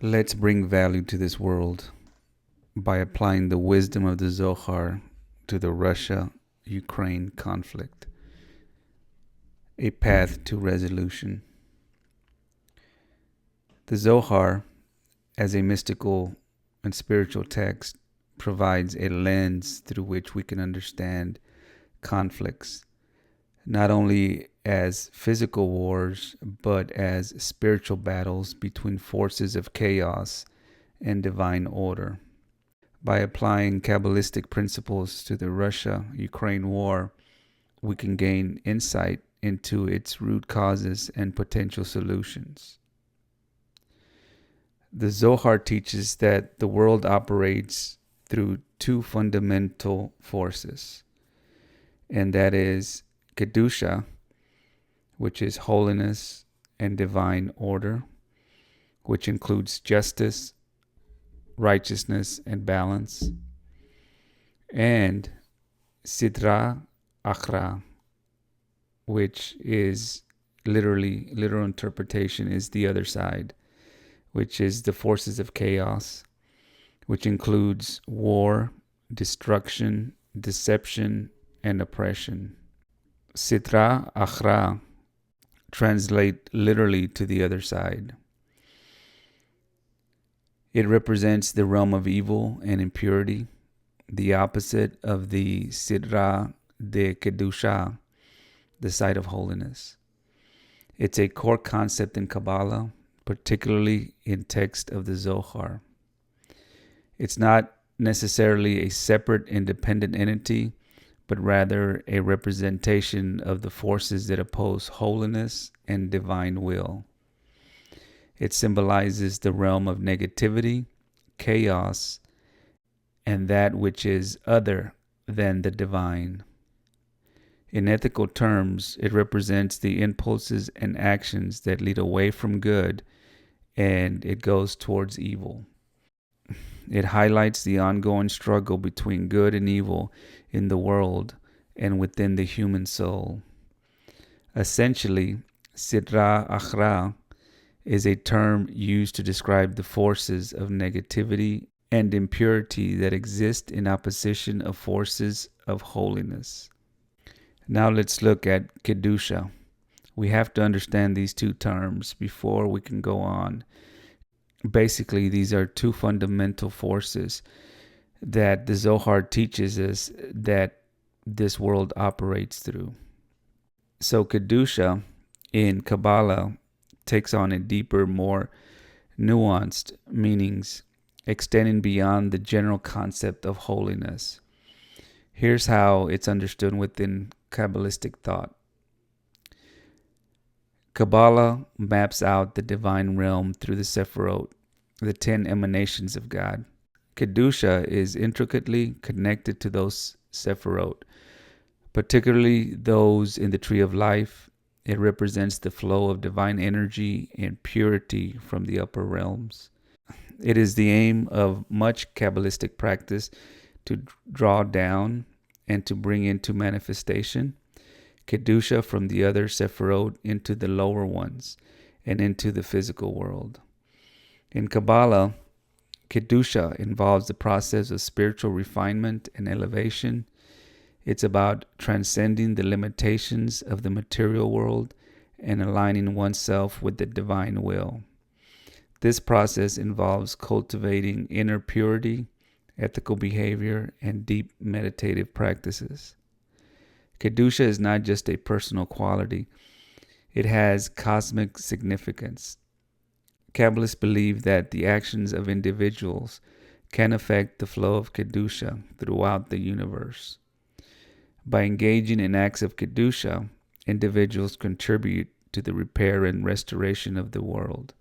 Let's bring value to this world by applying the wisdom of the Zohar to the Russia-Ukraine conflict. A path to resolution. The Zohar, as a mystical and spiritual text, provides a lens through which we can understand conflicts, not only as physical wars, but as spiritual battles between forces of chaos and divine order. By applying Kabbalistic principles to the Russia-Ukraine war, we can gain insight into its root causes and potential solutions. The Zohar teaches that the world operates through two fundamental forces, and that is Kedusha, which is holiness and divine order, which includes justice, righteousness, and balance, and Sidra Achra, which is literal interpretation is the other side, which is the forces of chaos, which includes war, destruction, deception, and oppression. Sitra Achra translate literally to the other side. It represents the realm of evil and impurity, the opposite of the Sidra de Kedusha, the side of holiness. It's a core concept in Kabbalah, particularly in text of the Zohar. It's not necessarily a separate, independent entity, but rather a representation of the forces that oppose holiness and divine will. It symbolizes the realm of negativity, chaos, and that which is other than the divine. In ethical terms, it represents the impulses and actions that lead away from good and it goes towards evil. It highlights the ongoing struggle between good and evil in the world and within the human soul. Essentially, Sidra Achra is a term used to describe the forces of negativity and impurity that exist in opposition of forces of holiness. Now let's look at Kedusha. We have to understand these two terms before we can go on. Basically, these are two fundamental forces that the Zohar teaches us that this world operates through. So Kedusha in Kabbalah takes on a deeper, more nuanced meanings, extending beyond the general concept of holiness. Here's how it's understood within Kabbalistic thought. Kabbalah maps out the divine realm through the Sephirot, the 10 emanations of God. Kedusha is intricately connected to those Sephirot, particularly those in the Tree of Life. It represents the flow of divine energy and purity from the upper realms. It is the aim of much Kabbalistic practice to draw down and to bring into manifestation Kedusha from the other Sephirot into the lower ones and into the physical world. In Kabbalah, Kedusha involves the process of spiritual refinement and elevation. It's about transcending the limitations of the material world and aligning oneself with the divine will. This process involves cultivating inner purity, ethical behavior, and deep meditative practices. Kedusha is not just a personal quality, it has cosmic significance. Kabbalists believe that the actions of individuals can affect the flow of Kedusha throughout the universe. By engaging in acts of Kedusha, individuals contribute to the repair and restoration of the world,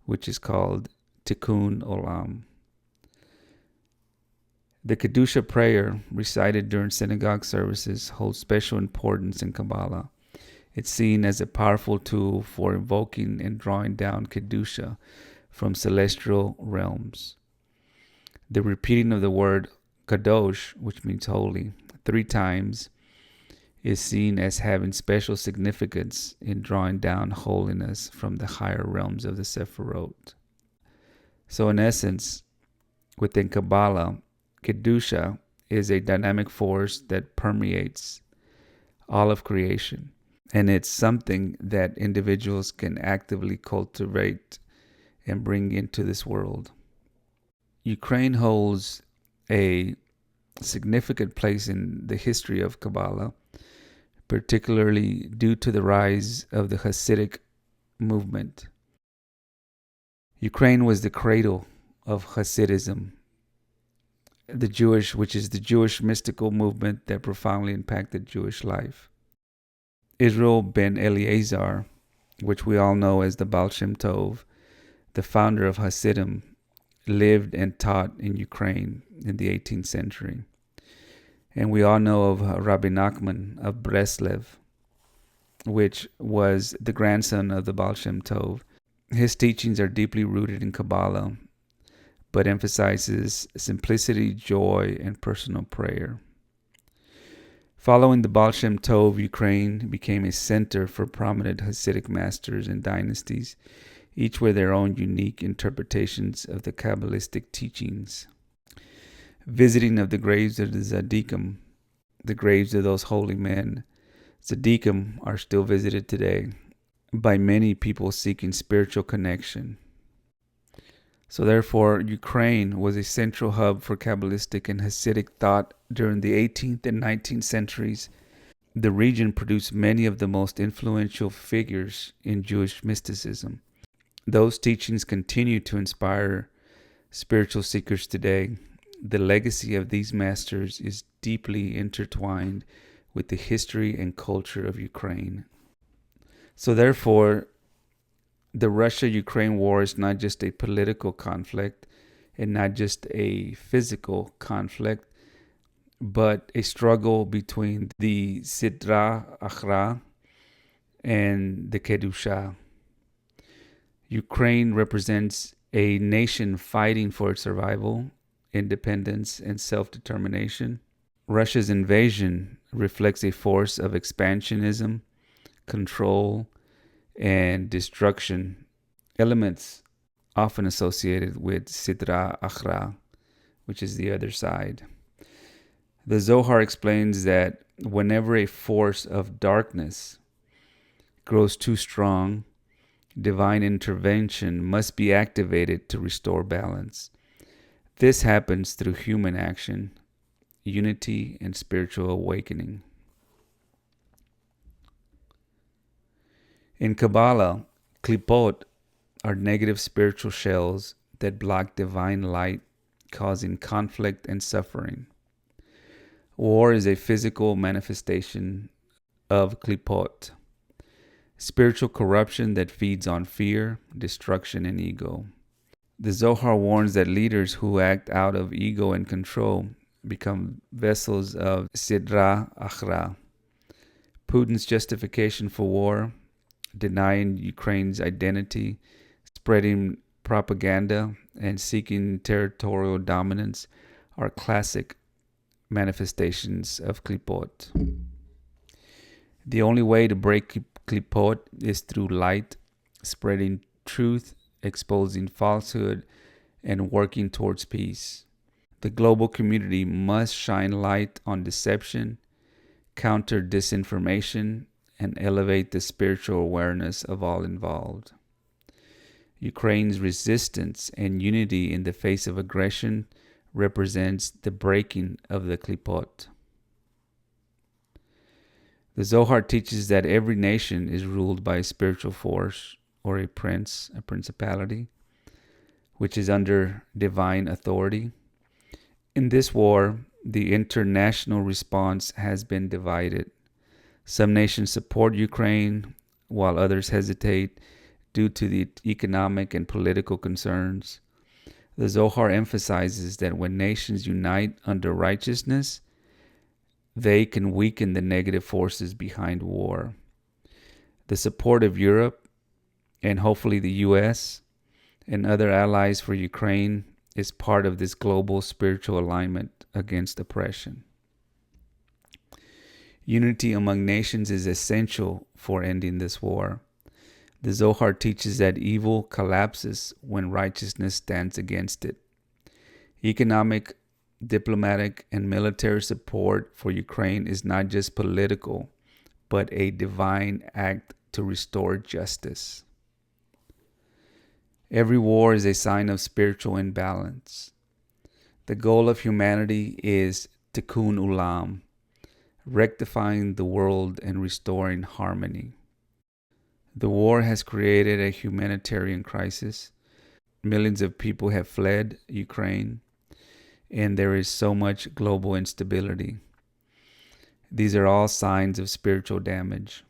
which is called Tikkun Olam. The Kedusha prayer, recited during synagogue services, holds special importance in Kabbalah. It's seen as a powerful tool for invoking and drawing down Kedusha from celestial realms. The repeating of the word Kadosh, which means holy, 3 times, is seen as having special significance in drawing down holiness from the higher realms of the Sephirot. So in essence, within Kabbalah, Kedusha is a dynamic force that permeates all of creation. And it's something that individuals can actively cultivate and bring into this world. Ukraine holds a significant place in the history of Kabbalah, particularly due to the rise of the Hasidic movement. Ukraine was the cradle of Hasidism, which is the Jewish mystical movement that profoundly impacted Jewish life. Israel ben Eliezer, which we all know as the Baal Shem Tov, the founder of Hasidim, lived and taught in Ukraine in the 18th century. And we all know of Rabbi Nachman of Breslev, which was the grandson of the Baal Shem Tov. His teachings are deeply rooted in Kabbalah, but emphasizes simplicity, joy, and personal prayer. Following the Baal Shem Tov, Ukraine became a center for prominent Hasidic masters and dynasties, each with their own unique interpretations of the Kabbalistic teachings. Visiting of the graves of the Tzaddikim, the graves of those holy men, Tzaddikim are still visited today by many people seeking spiritual connection. So therefore, Ukraine was a central hub for Kabbalistic and Hasidic thought during the 18th and 19th centuries. The region produced many of the most influential figures in Jewish mysticism. Those teachings continue to inspire spiritual seekers today. The legacy of these masters is deeply intertwined with the history and culture of Ukraine. So therefore, the Russia-Ukraine war is not just a political conflict and not just a physical conflict, but a struggle between the Sidra Achra and the Kedusha. Ukraine represents a nation fighting for its survival, independence, and self-determination. Russia's invasion reflects a force of expansionism, control, and destruction, elements often associated with Sidra Achra, which is the other side. The Zohar explains that whenever a force of darkness grows too strong, divine intervention must be activated to restore balance. This happens through human action, unity, and spiritual awakening. In Kabbalah, klipot are negative spiritual shells that block divine light, causing conflict and suffering. War is a physical manifestation of klipot, spiritual corruption that feeds on fear, destruction, and ego. The Zohar warns that leaders who act out of ego and control become vessels of Sidra Achra. Putin's justification for war, denying Ukraine's identity, spreading propaganda, and seeking territorial dominance are classic manifestations of klipot. The only way to break klipot is through light, spreading truth, exposing falsehood, and working towards peace. The global community must shine light on deception, counter disinformation, and elevate the spiritual awareness of all involved. Ukraine's resistance and unity in the face of aggression represents the breaking of the klipot. The Zohar teaches that every nation is ruled by a spiritual force or a prince, a principality, which is under divine authority. In this war, the international response has been divided. Some nations support Ukraine, while others hesitate due to the economic and political concerns. The Zohar emphasizes that when nations unite under righteousness, they can weaken the negative forces behind war. The support of Europe and hopefully the U.S. and other allies for Ukraine is part of this global spiritual alignment against oppression. Unity among nations is essential for ending this war. The Zohar teaches that evil collapses when righteousness stands against it. Economic, diplomatic, and military support for Ukraine is not just political, but a divine act to restore justice. Every war is a sign of spiritual imbalance. The goal of humanity is tikkun ulam, rectifying the world and restoring harmony. The war has created a humanitarian crisis. Millions of people have fled Ukraine, and there is so much global instability. These are all signs of spiritual damage.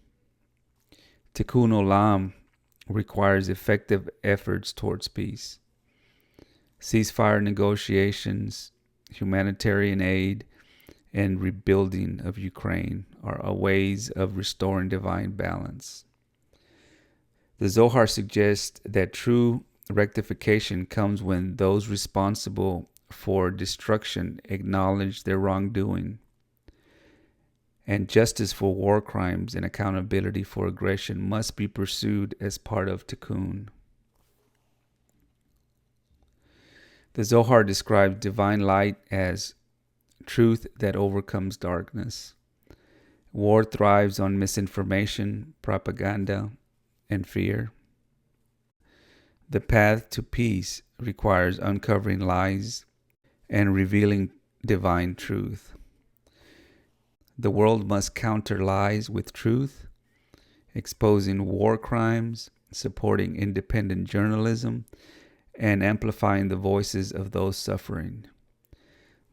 Tikkun Olam requires effective efforts towards peace. Ceasefire negotiations, humanitarian aid, and rebuilding of Ukraine are ways of restoring divine balance. The Zohar suggests that true rectification comes when those responsible for destruction acknowledge their wrongdoing, and justice for war crimes and accountability for aggression must be pursued as part of tikkun. The Zohar describes divine light as truth that overcomes darkness. War thrives on misinformation, propaganda, and fear. The path to peace requires uncovering lies and revealing divine truth. The world must counter lies with truth, exposing war crimes, supporting independent journalism, and amplifying the voices of those suffering.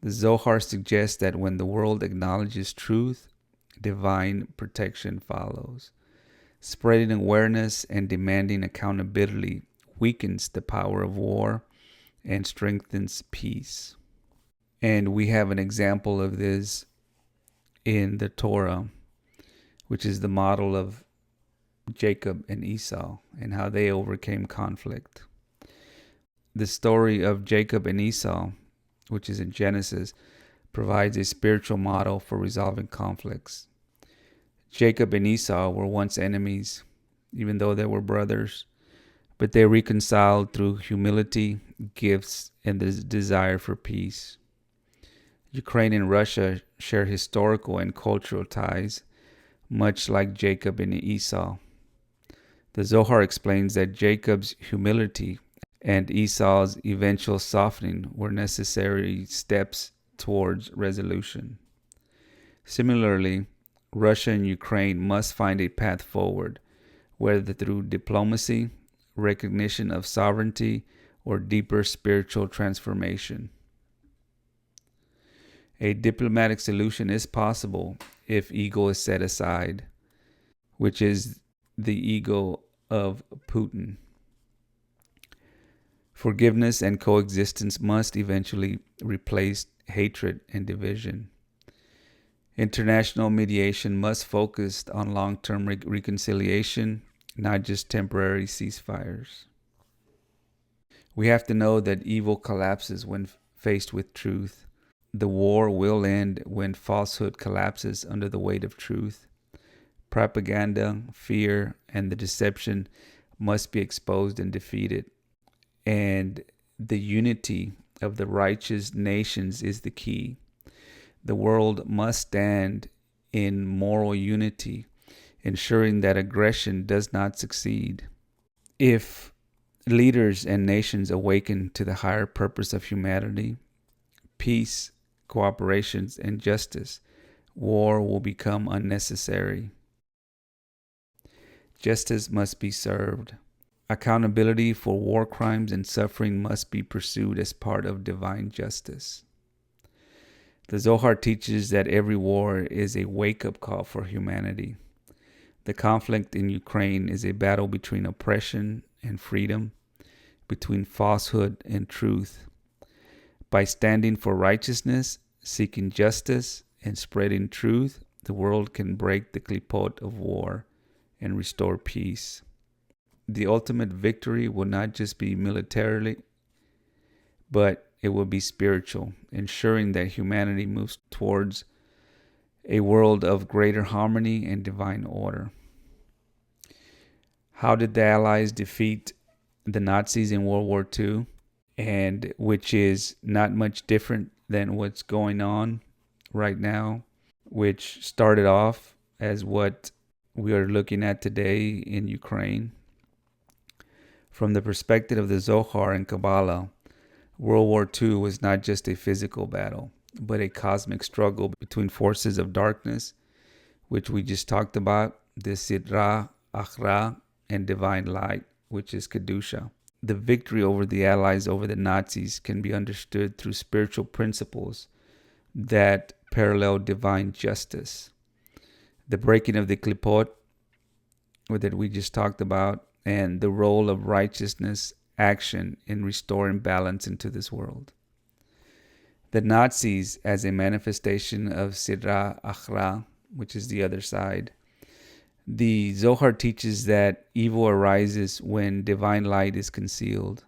The Zohar suggests that when the world acknowledges truth, divine protection follows. Spreading awareness and demanding accountability weakens the power of war and strengthens peace. And we have an example of this in the Torah, which is the model of Jacob and Esau and how they overcame conflict. The story of Jacob and Esau, which is in Genesis, provides a spiritual model for resolving conflicts. Jacob and Esau were once enemies, even though they were brothers, but they reconciled through humility, gifts, and the desire for peace. Ukraine and Russia share historical and cultural ties, much like Jacob and Esau. The Zohar explains that Jacob's humility and Esau's eventual softening were necessary steps towards resolution. Similarly, Russia and Ukraine must find a path forward, whether through diplomacy, recognition of sovereignty, or deeper spiritual transformation. A diplomatic solution is possible if ego is set aside, which is the ego of Putin. Forgiveness and coexistence must eventually replace hatred and division. International mediation must focus on long-term reconciliation, not just temporary ceasefires. We have to know that evil collapses when faced with truth. The war will end when falsehood collapses under the weight of truth. Propaganda, fear, and the deception must be exposed and defeated. And the unity of the righteous nations is the key. The world must stand in moral unity, ensuring that aggression does not succeed. If leaders and nations awaken to the higher purpose of humanity, peace, cooperation, and justice, war will become unnecessary. Justice must be served. Accountability for war crimes and suffering must be pursued as part of divine justice. The Zohar teaches that every war is a wake-up call for humanity. The conflict in Ukraine is a battle between oppression and freedom, between falsehood and truth. By standing for righteousness, seeking justice, and spreading truth, the world can break the klipot of war and restore peace. The ultimate victory will not just be militarily, but it will be spiritual, ensuring that humanity moves towards a world of greater harmony and divine order. How did the Allies defeat the Nazis in World War II? And which is not much different than what's going on right now, which started off as what we are looking at today in Ukraine. From the perspective of the Zohar and Kabbalah, World War II was not just a physical battle, but a cosmic struggle between forces of darkness, which we just talked about, the Sidra, Akhra, and divine light, which is Kedusha. The victory over the Allies over the Nazis can be understood through spiritual principles that parallel divine justice. The breaking of the klipot that we just talked about, and the role of righteousness action in restoring balance into this world. The Nazis, as a manifestation of Sidra Akhra, which is the other side. The Zohar teaches that evil arises when divine light is concealed.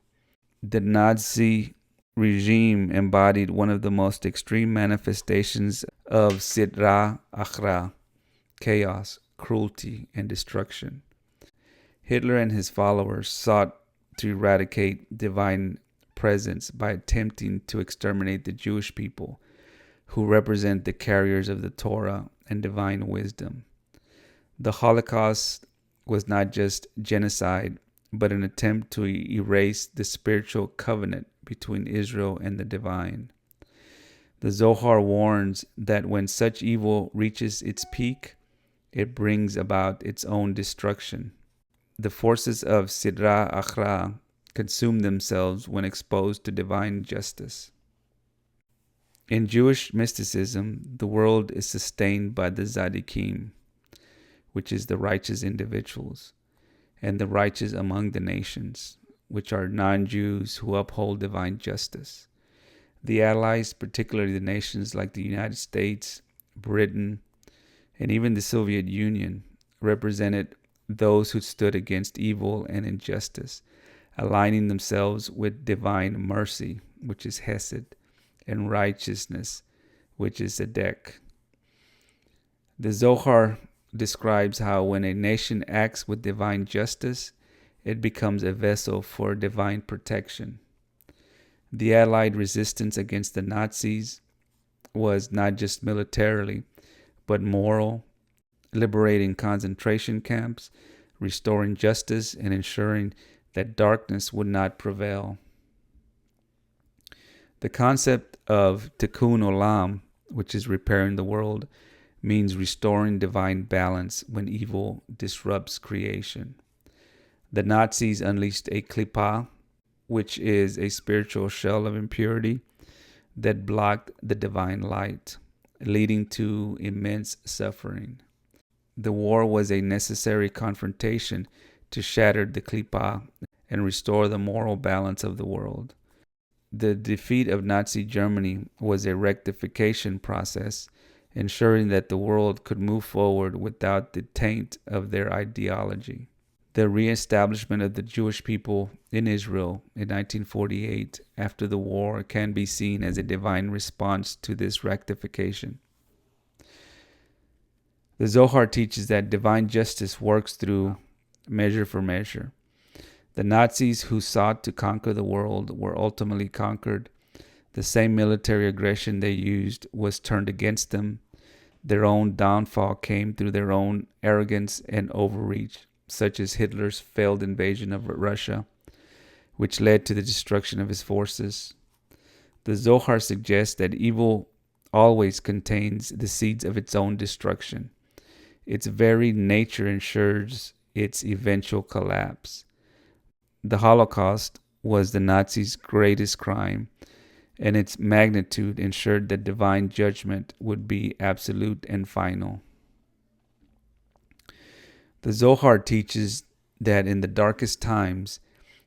The Nazi regime embodied one of the most extreme manifestations of Sidra Akhra, chaos, cruelty, and destruction. Hitler and his followers sought to eradicate divine presence by attempting to exterminate the Jewish people, who represent the carriers of the Torah and divine wisdom. The Holocaust was not just genocide, but an attempt to erase the spiritual covenant between Israel and the divine. The Zohar warns that when such evil reaches its peak, it brings about its own destruction. The forces of Sidra Akhra consume themselves when exposed to divine justice. In Jewish mysticism, the world is sustained by the Tzaddikim, which is the righteous individuals, and the righteous among the nations, which are non-Jews who uphold divine justice. The Allies, particularly the nations like the United States, Britain, and even the Soviet Union, represented those who stood against evil and injustice, aligning themselves with divine mercy, which is Hesed, and righteousness, which is Tzedek. The Zohar describes how when a nation acts with divine justice, it becomes a vessel for divine protection. The Allied resistance against the Nazis was not just militarily, but moral, liberating concentration camps, restoring justice, and ensuring that darkness would not prevail. The concept of tikkun olam, which is repairing the world, means restoring divine balance when evil disrupts creation. The Nazis unleashed a klippah, which is a spiritual shell of impurity that blocked the divine light, leading to immense suffering. The war was a necessary confrontation to shatter the klippah and restore the moral balance of the world. The defeat of Nazi Germany was a rectification process, ensuring that the world could move forward without the taint of their ideology. The reestablishment of the Jewish people in Israel in 1948 after the war can be seen as a divine response to this rectification. The Zohar teaches that divine justice works through measure for measure. The Nazis who sought to conquer the world were ultimately conquered. The same military aggression they used was turned against them. Their own downfall came through their own arrogance and overreach, such as Hitler's failed invasion of Russia, which led to the destruction of his forces. The Zohar suggests that evil always contains the seeds of its own destruction. Its very nature ensures its eventual collapse. The Holocaust was the Nazis' greatest crime, and its magnitude ensured that divine judgment would be absolute and final. The Zohar teaches that in the darkest times,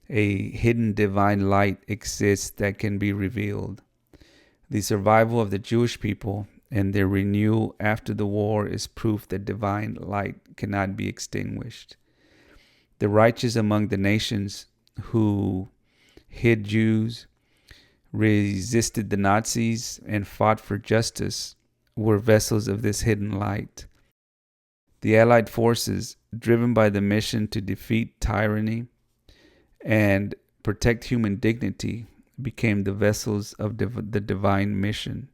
a hidden divine light exists that can be revealed. The survival of the Jewish people and their renewal after the war is proof that divine light cannot be extinguished. The righteous among the nations who hid Jews, resisted the Nazis, and fought for justice were vessels of this hidden light. The Allied forces, driven by the mission to defeat tyranny and protect human dignity, became the vessels of the divine mission.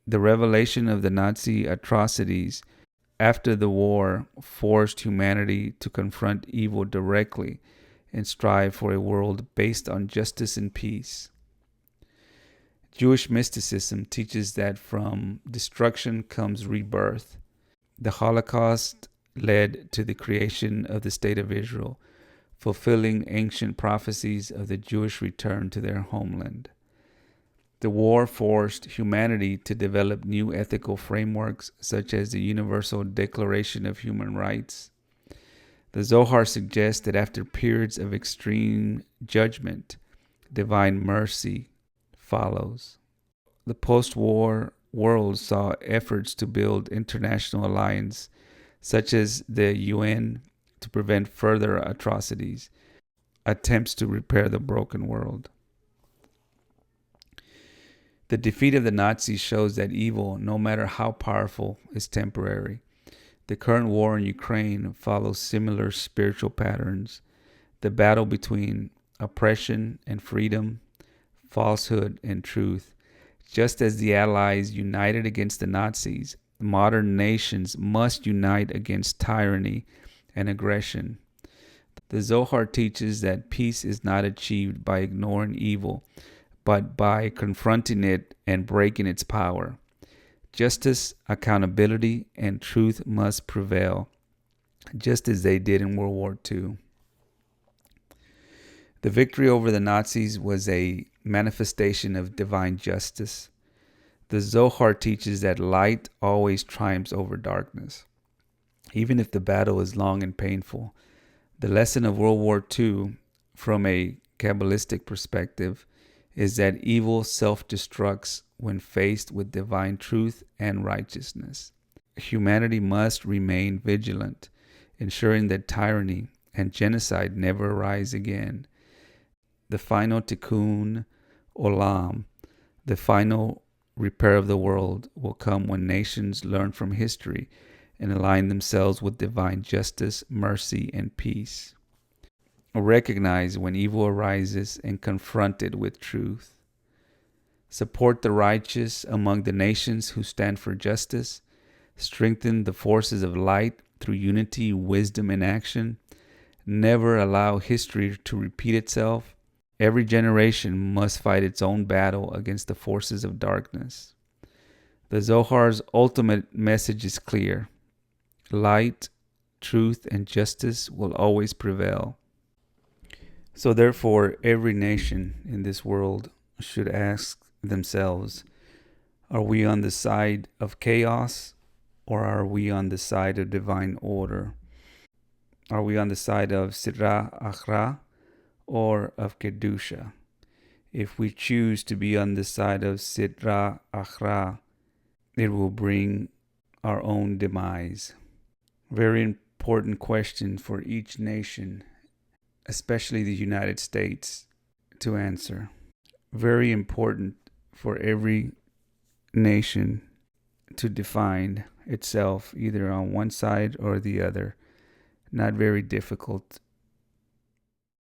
The revelation of the Nazi atrocities after the war forced humanity to confront evil directly and strive for a world based on justice and peace. Jewish mysticism teaches that from destruction comes rebirth. The Holocaust led to the creation of the State of Israel, fulfilling ancient prophecies of the Jewish return to their homeland. The war forced humanity to develop new ethical frameworks, such as the Universal Declaration of Human Rights. The Zohar suggests that after periods of extreme judgment, divine mercy follows. The post-war world saw efforts to build international alliances, such as the UN, to prevent further atrocities, attempts to repair the broken world. The defeat of the Nazis shows that evil, no matter how powerful, is temporary. The current war in Ukraine follows similar spiritual patterns. The battle between oppression and freedom, falsehood and truth. Just as the Allies united against the Nazis, modern nations must unite against tyranny and aggression. The Zohar teaches that peace is not achieved by ignoring evil, but by confronting it and breaking its power. Justice, accountability, and truth must prevail, just as they did in World War II. The victory over the Nazis was a manifestation of divine justice. The Zohar teaches that light always triumphs over darkness, even if the battle is long and painful. The lesson of World War II, from a Kabbalistic perspective, is that evil self-destructs when faced with divine truth and righteousness. Humanity must remain vigilant, ensuring that tyranny and genocide never arise again. The final tikkun olam, the final repair of the world, will come when nations learn from history and align themselves with divine justice, mercy, and peace. Recognize when evil arises and confront it with truth. Support the righteous among the nations who stand for justice. Strengthen the forces of light through unity, wisdom, and action. Never allow history to repeat itself. Every generation must fight its own battle against the forces of darkness. The Zohar's ultimate message is clear. Light, truth, and justice will always prevail. So therefore, every nation in this world should ask themselves, are we on the side of chaos, or are we on the side of divine order? Are we on the side of Sitra Achra or of Kedusha? If we choose to be on the side of Sitra Achra, it will bring our own demise. Very important question for each nation, especially the United States, to answer. Very important for every nation to define itself either on one side or the other. Not very difficult